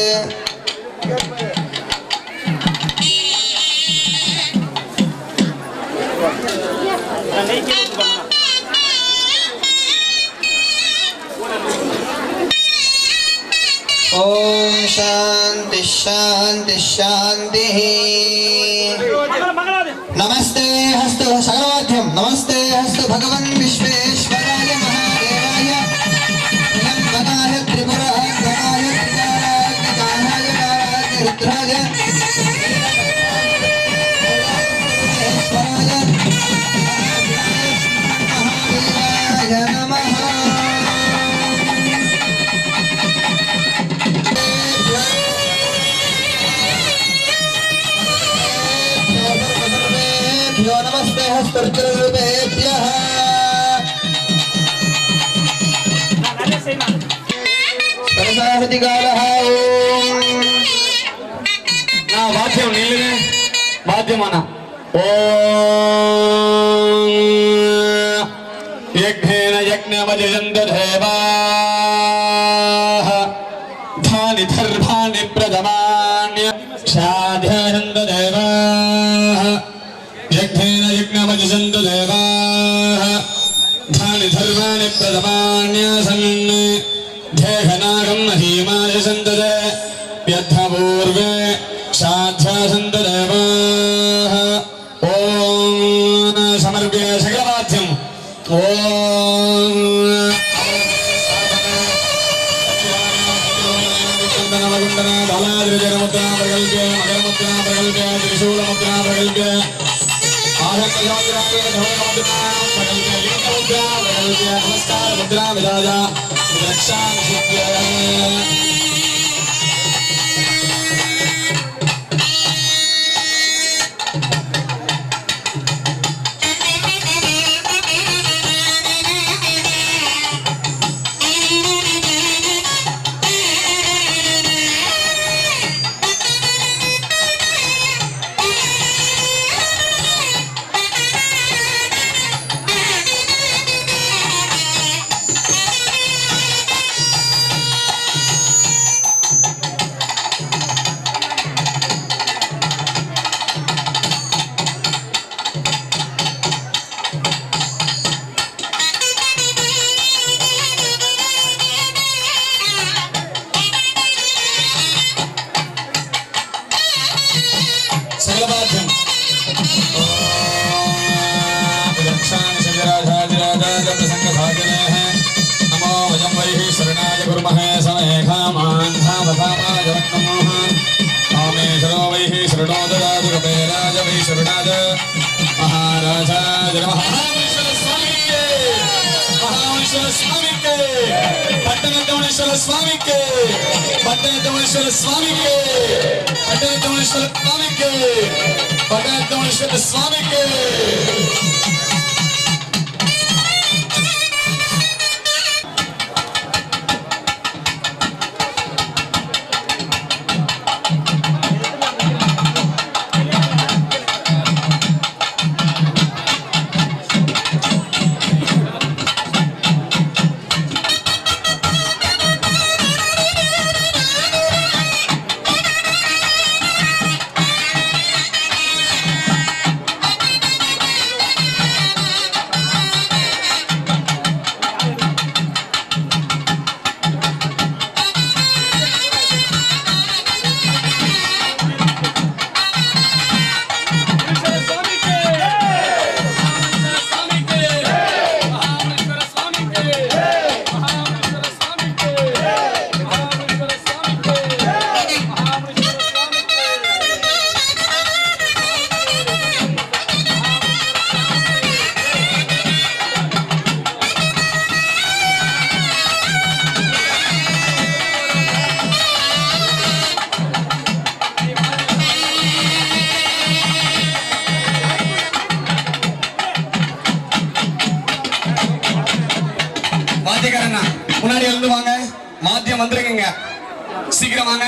ॐ शान्तिः शान्तिः शान्तिः नमस्ते हस्तु सकलवाद्यं नमस्ते हस्तु भगवन् विश्वेश्वराय महादेवाय त्र्यम्बकाय त्रिपुरान्तकाय त्रिकालाग्निकालाय कालाग्निरुद्राय महादेवाय नमः नमस्ते हस्तर्चरूपेभ्यः सरसाहतिकालः నా వాద్యం నిల్లుగా వాద్యమాన యజ్ఞేన యజ్ఞమజయంతు దేవాః ధాని ధర్మాణి ప్రథమాన్య సాధ్యంతు దేవాః యజ్ఞేన యజ్ఞమజయంతు దేవాః ధాని ధర్మాణి ప్రథమాన్యాసన్ ధ్యేఘనాగం మహీమాయసంతు యద్ధపూర్వే साध्यासन्तु देवाः ॐ समर्प्य सकलवाद्यम् ॐ कुन्दनमकुन्दन बालाद्रिजनमुद्रा प्रकल्प्य मकरमुद्रा प्रकल्प्य त्रिशूलमुद्रा प्रकल्प्य नमस्कार मुद्रा विराजा रक्षा स्वामी के पट्टनेश्वर स्वामी के पट्टनेश्वर स्वामी के पट्टनेश्वर स्वामी के முன்னாடி எழுந்து வாங்க மாத்தியம் வந்திருக்கீங்க சீக்கிரம் வாங்க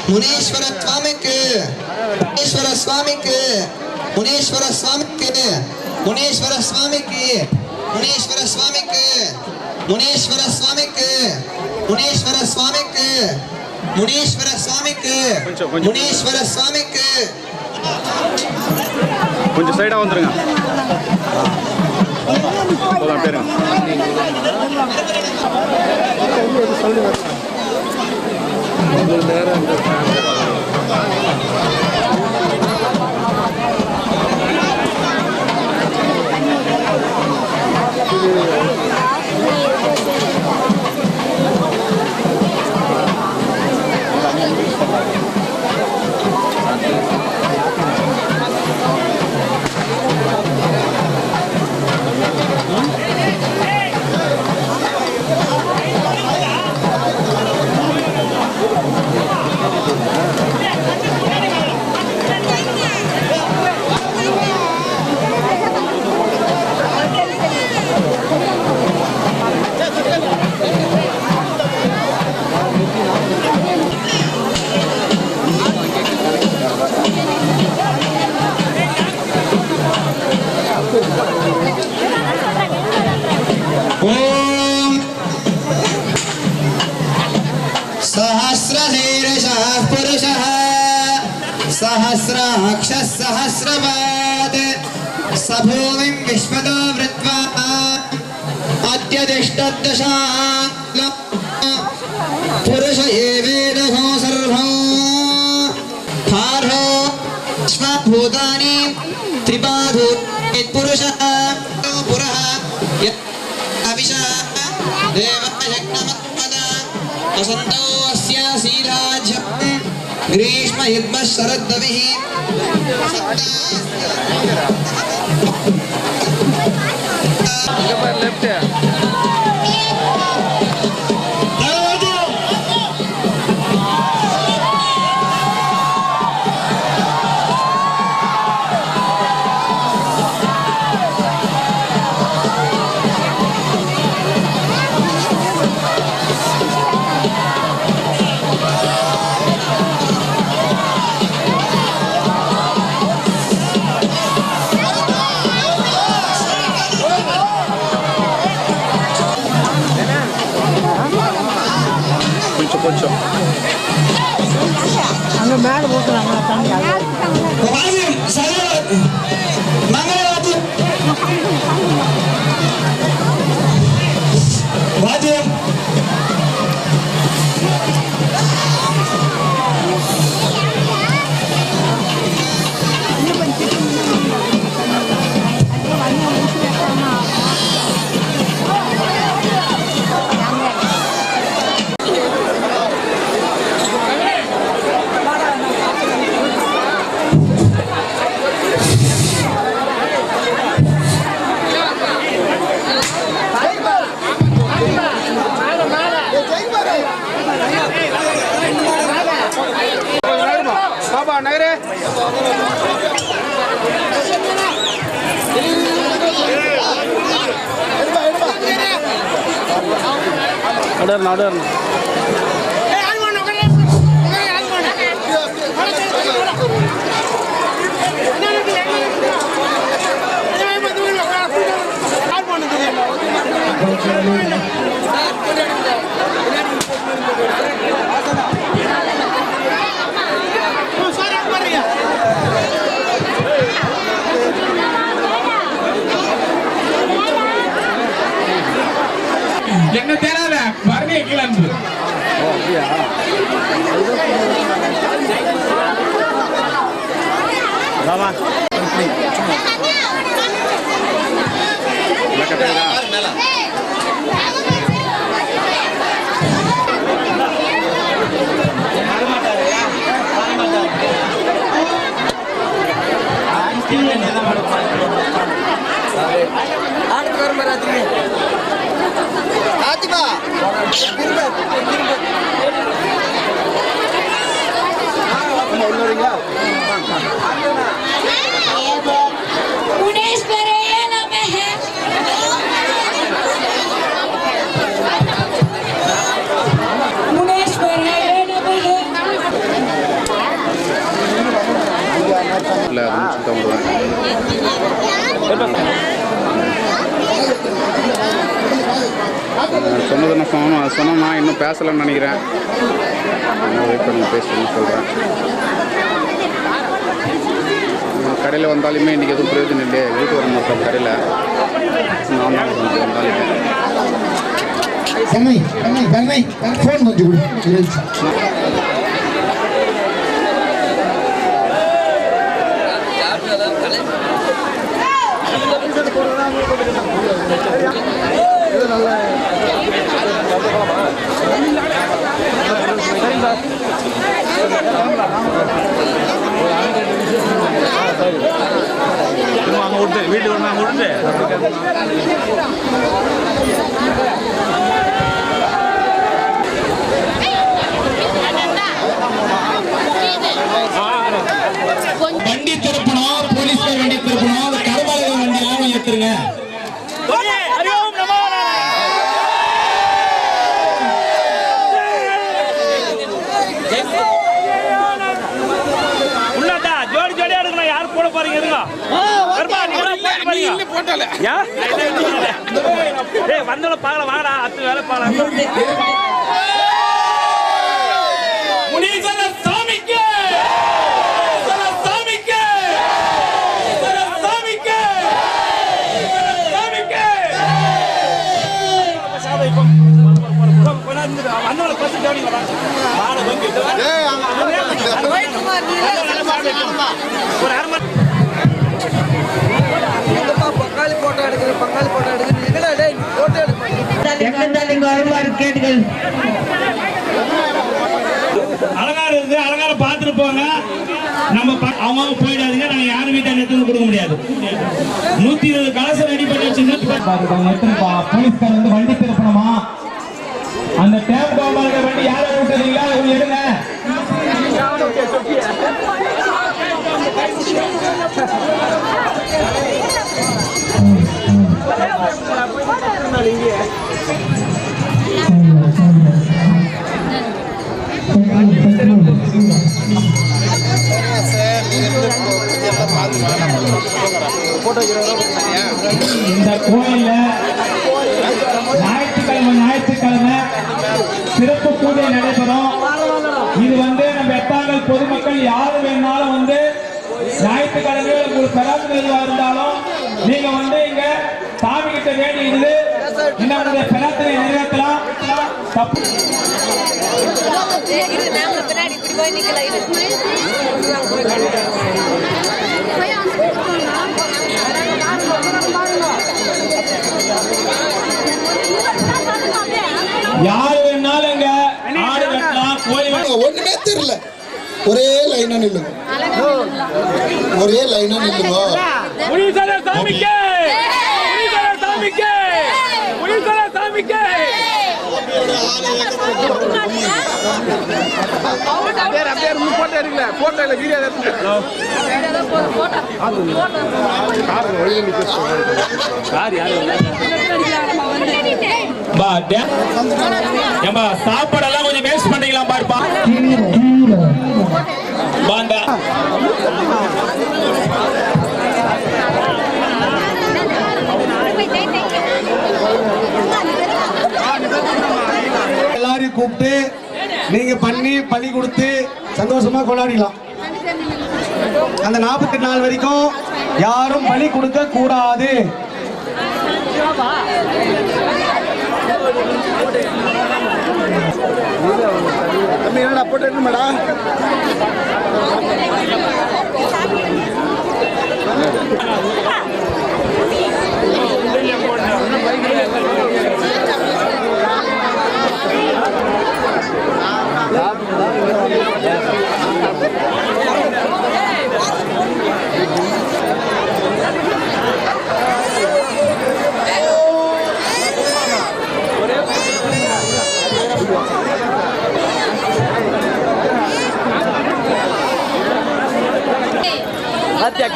मुनीश्वर स्वामी के मुनीश्वर स्वामी के मुनीश्वर स्वामी के मुनीश्वर स्वामी के मुनीश्वर स्वामी के मुनीश्वर स्वामी के मुनीश्वर स्वामी के मुनीश्वर स्वामी के मुनीश्वर स्वामी के கொஞ்சம் சைடா வந்துருங்க போலாம் பேருங்க पुरुषः सहस्राक्षः सहस्रपात् स भूमिं विश्वतो वृत्वा अत्यतिष्ठद्दशाङ्गं पुरुष एवेदहो सर्वं हार्हो स्वभूतानि त्रिपाधो पुरुषः पुरः अविशः देवयज्ञमत्पदा वसन्तो अस्य श्रीराज्यं ग्रीष्म युग्मः शरद्रविः కొంచెం నగరే నడరు என்ன தேராத பாருங்க கீழே ராமா சொன்னது நான் சொன்னோம் அது சொன்னோம் நான் இன்னும் பேசலைன்னு நினைக்கிறேன் வெயிட் பண்ணி பேசணும்னு சொல்கிறேன் கடையில் வந்தாலுமே இன்றைக்கி எதுவும் பிரயோஜனம் இல்லையே வீட்டு வர மாட்டோம் கடையில் நான் தான் வந்தாலுமே ஃபோன் கொஞ்சம் கொடு அங்கே விட்டு வீட்டுக்கு நான் விட்டுட்டு வண்டி திருப்பணும், போலீஸ்கார் வண்டி திருப்பணும், அந்த கருமாளர்கள் வண்டி எல்லாம் ஏத்துருங்க. ஜோடி ஜோடியா இருக்கணும். யாரு போட போறீங்க? வந்தோட பாக்கலாம் வாங்கடா, அத்து வேலை பாக்கலாம். அலங்காரம் இருக்கு, அலங்காரம் பார்த்துட்டு போங்க. நம்ம அவங்க போயிடாதீங்க. நாங்க யாரும் வீட்டை எடுத்து கொடுக்க முடியாது. 120 கலசம் ரெடி பண்ணி வச்சு போலீஸ்கார் வந்து வண்டி திருப்பணுமா? அந்த டேப் கோபாலுக்கு வண்டி யாரை விட்டுறீங்களா? அவங்க எடுங்க. இந்த கோயில்ல ஞாயிற்றுக்கிழமை சிறப்பு பூஜை நடைபெறும். இது வந்து நம்ம எத்தாங்கல் பொதுமக்கள் யாரு வேணாலும் வந்து ஞாயிற்றுக்கிழமை உங்களுக்கு பிரார்த்தனை இருந்தாலும் நீங்க வந்து இங்க சாமி கிட்ட வேண்டியது என்னுடைய பிரார்த்தனை நிறைவேற்றலாம். தப்பு யாரு வேணாலும் இங்க ஆடு வெட்டலாம், கோழி வெட்டலாம். ஒண்ணுமே தெரியல. ஒரே லைனா நில்லுங்க, ஒரே லைனா நில்லுங்க. சாப்பாடெல்லாம் கொஞ்சம் வேஸ்ட் பண்ணீங்களா பாருப்பா. எல்லாரையும் கூப்பிட்டு நீங்க பண்ணி பலி கொடுத்து சந்தோஷமா கொண்டாடிக்கலாம். அந்த 48 நாள் வரைக்கும் யாரும் பலி கொடுக்க கூடாது. போட்டு மேடா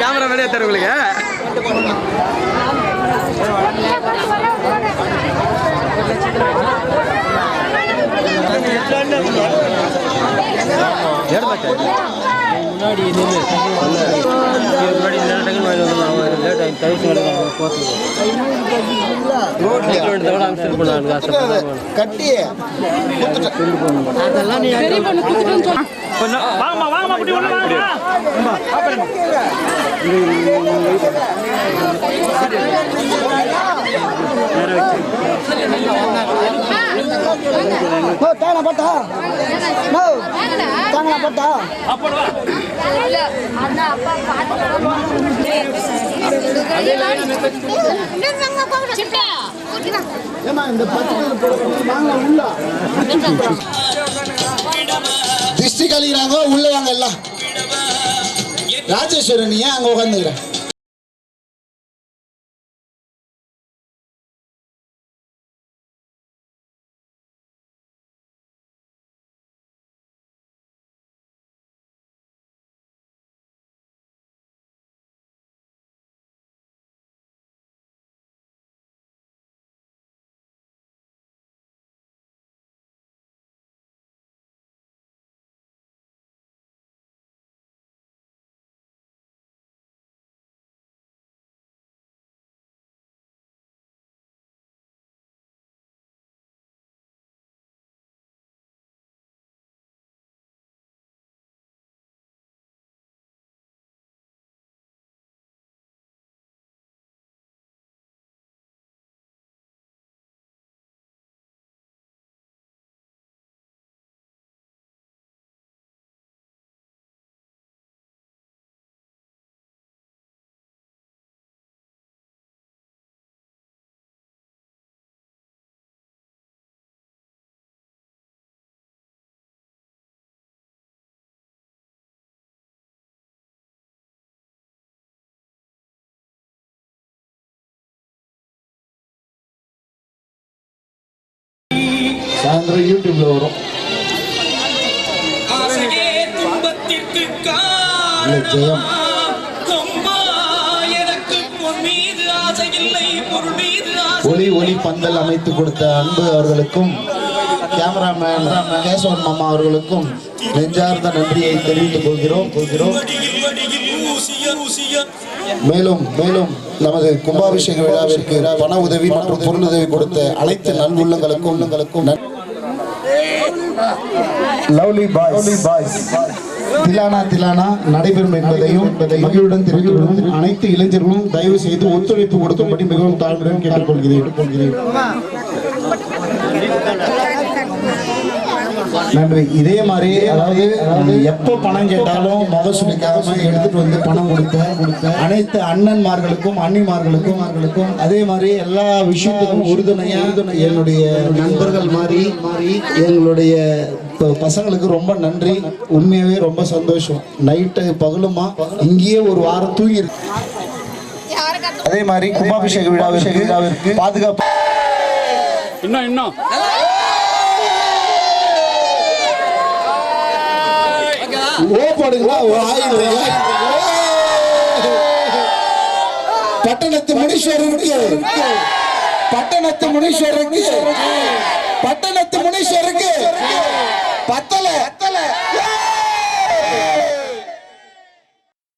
கேமரா மேலே தருவீங்க. முன்னாடி கட்டி பட்டா பட்டா திருஷ்டி கழிக்கிறாங்க. உள்ள வாங்க எல்லாம். ராஜேஸ்வரன் ஏன் அங்க உட்காந்துக்கிறேன்? சாயந்தரம் யூடியூப்ல வரும். ஆசையே துன்பத்திற்கு இல்ல, ஜெயம். அம்மா எனக்கு பொன் மீது ஆசை இல்லை, பொருள் மீது ஆசை. ஒளி பந்தல் அமைத்து கொடுத்த அன்பு அவர்களுக்கும் கேமராமேன் கேசவன் மாமா அவர்களுக்கும் நெஞ்சார்ந்த நன்றியை தெரிவித்துக் கொள்கிறோம். மேலும் நமது கும்பாபிஷேக விழாவிற்கு பண உதவி மற்றும் பொருள் உதவி கொடுத்த அனைத்து நல்வுள்ளங்களுக்கும் லவ்லி பாய்ஸ் திலானா நடைபெறும் என்பதையும் மகிழ்வுடன் தெரிவித்துக் கொள்ளும். அனைத்து இளைஞர்களும் தயவு செய்து ஒத்துழைப்பு கொடுக்கும்படி மிகவும் தாழ்மையுடன் கேட்டுக்கொள்கிறேன். நன்றி. இதே மாதிரி அதாவது எப்போ பணம் கேட்டாலும் முக சுளிக்காம எடுத்துட்டு வந்து பணம் கொடுத்த அனைத்து அண்ணன்மார்களுக்கும் அண்ணிமார்களுக்கும் அதே மாதிரி எல்லா விஷயத்துக்கும் உறுதுணையா என்னுடைய நண்பர்கள் மாதிரி எங்களுடைய பசங்களுக்கு ரொம்ப நன்றி. உண்மையாவே ரொம்ப சந்தோஷம். நைட்டு பகலுமா இங்கேயே ஒரு வாரம் தூங்கி இருக்கு. அதே மாதிரி கும்பாபிஷேக விழாவிற்கு பாதுகாப்பு இன்னும் போடுங்களா. பட்டணத்து முனீஸ்வரருக்கு